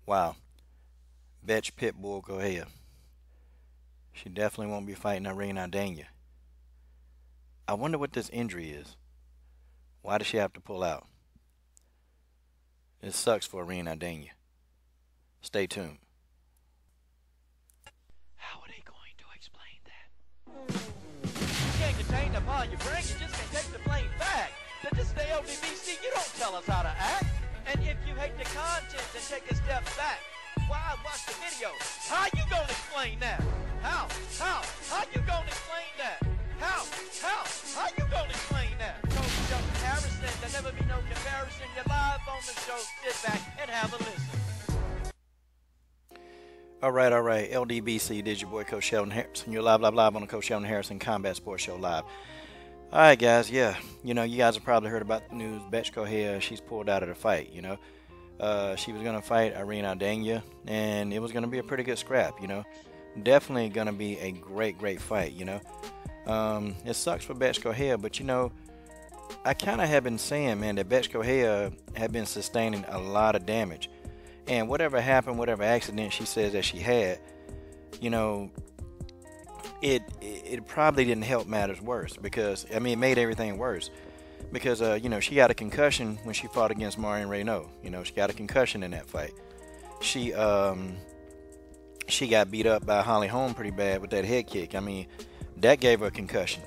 Wow. Bethe Pitbull Correia. She definitely won't be fighting Irene Aldana. I wonder what this injury is. Why does she have to pull out? It sucks for Irene Aldana. Stay tuned. How are they going to explain that? You can't contain the upon your brain, you just can't take the plain fact. That this is the LDBC, you don't tell us how to act. And if you hate the content, then take a step back. Why watch the video? How you gonna explain that? How? How you gonna explain that? How? How you gonna explain that? No, Joe Harrison, there'll never be no comparison. You're live on the show, sit back and have a listen. All right. LDBC, this is your boy Coach Sheldon Harrison. You're live on the Coach Sheldon Harrison Combat Sports Show live. All right, guys. Yeah, you guys have probably heard about the news. Bethe Correia, she's pulled out of the fight. She was gonna fight Irene Aldana, and it was gonna be a pretty good scrap. Definitely gonna be a great fight. It sucks for Bethe Correia, but I kind of have been saying, man, that Bethe Correia had been sustaining a lot of damage. And whatever happened, whatever accident she says that she had, it probably didn't help matters worse because, it made everything worse. Because, she got a concussion when she fought against Marion Renault. She got a concussion in that fight. She got beat up by Holly Holm pretty bad with that head kick. That gave her a concussion.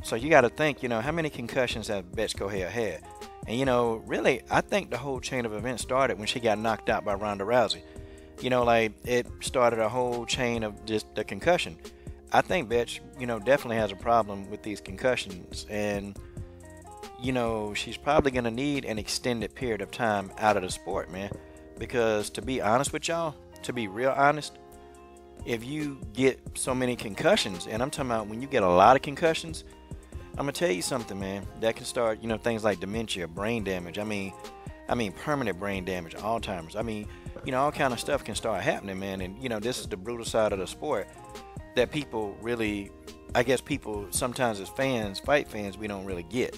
So you got to think, how many concussions have Bethe Correia had? And, really, I think the whole chain of events started when she got knocked out by Ronda Rousey. It started a whole chain of just the concussion. I think Bethe, definitely has a problem with these concussions. And, she's probably going to need an extended period of time out of the sport, man. Because to be honest with y'all, to be real honest, if you get so many concussions, and I'm talking about when you get a lot of concussions, I'm gonna tell you something, man. That can start, things like dementia, brain damage. Permanent brain damage, Alzheimer's. All kind of stuff can start happening, man. And this is the brutal side of the sport that people really, I guess, people sometimes as fans, fight fans, we don't really get.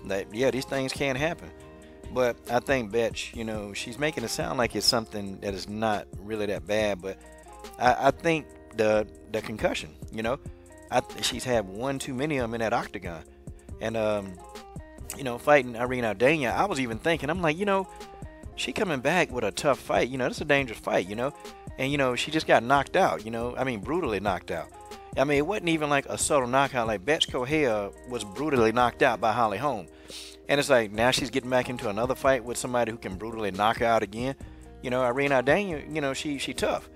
That these things can happen. But I think Bethe, she's making it sound like it's something that is not really that bad. But I think the concussion, she's had one too many of them in that octagon. And, fighting Irene Aldana, I was even thinking, I'm like, she coming back with a tough fight. This is a dangerous fight, And, she just got knocked out, brutally knocked out. It wasn't even like a subtle knockout. Like, Bethe Correia was brutally knocked out by Holly Holm. And it's like, now she's getting back into another fight with somebody who can brutally knock her out again. Irene Aldana, she tough,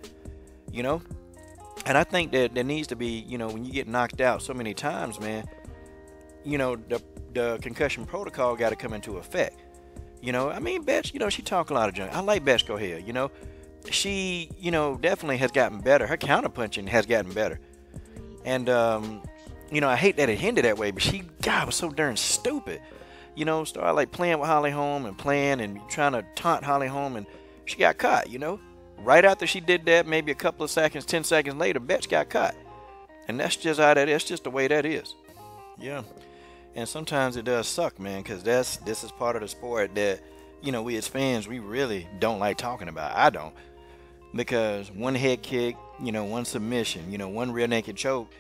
And I think that there needs to be, when you get knocked out so many times, man, the concussion protocol got to come into effect. Bethe, she talk a lot of junk. I like Bethe Correia, She, definitely has gotten better. Her counterpunching has gotten better. And, I hate that it ended that way, but God, was so darn stupid. Started like playing with Holly Holm and playing and trying to taunt Holly Holm, and she got caught, Right after she did that, maybe a couple of seconds, 10 seconds later, Bethe got caught. And that's just how that is. That's just the way that is. Yeah. And sometimes it does suck, man, because this is part of the sport that, we as fans, we really don't like talking about. I don't. Because one head kick, one submission, one rear naked choke,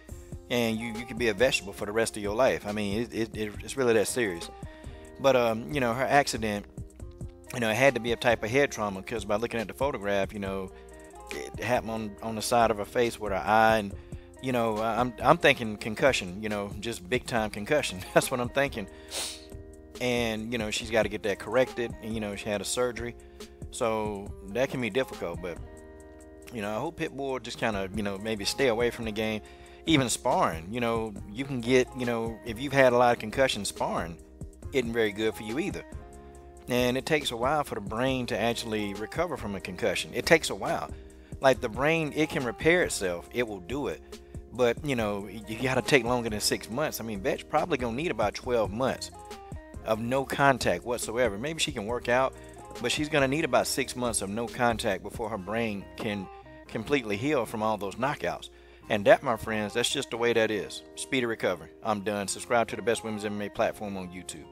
and you could be a vegetable for the rest of your life. It's really that serious. But, her accident, it had to be a type of head trauma because by looking at the photograph, it happened on the side of her face with her eye. And, I'm thinking concussion, just big time concussion. That's what I'm thinking. And, she's got to get that corrected. And, she had a surgery. So that can be difficult. But, I hope Pitbull just kind of, maybe stay away from the game. Even sparring, you can get, if you've had a lot of concussions, sparring isn't very good for you either. And it takes a while for the brain to actually recover from a concussion. It takes a while. Like the brain, it can repair itself. It will do it. But, you got to take longer than 6 months. Bethe probably going to need about 12 months of no contact whatsoever. Maybe she can work out, but she's going to need about 6 months of no contact before her brain can completely heal from all those knockouts. And that, my friends, that's just the way that is. Speedy recovery. I'm done. Subscribe to the Best Women's MMA platform on YouTube.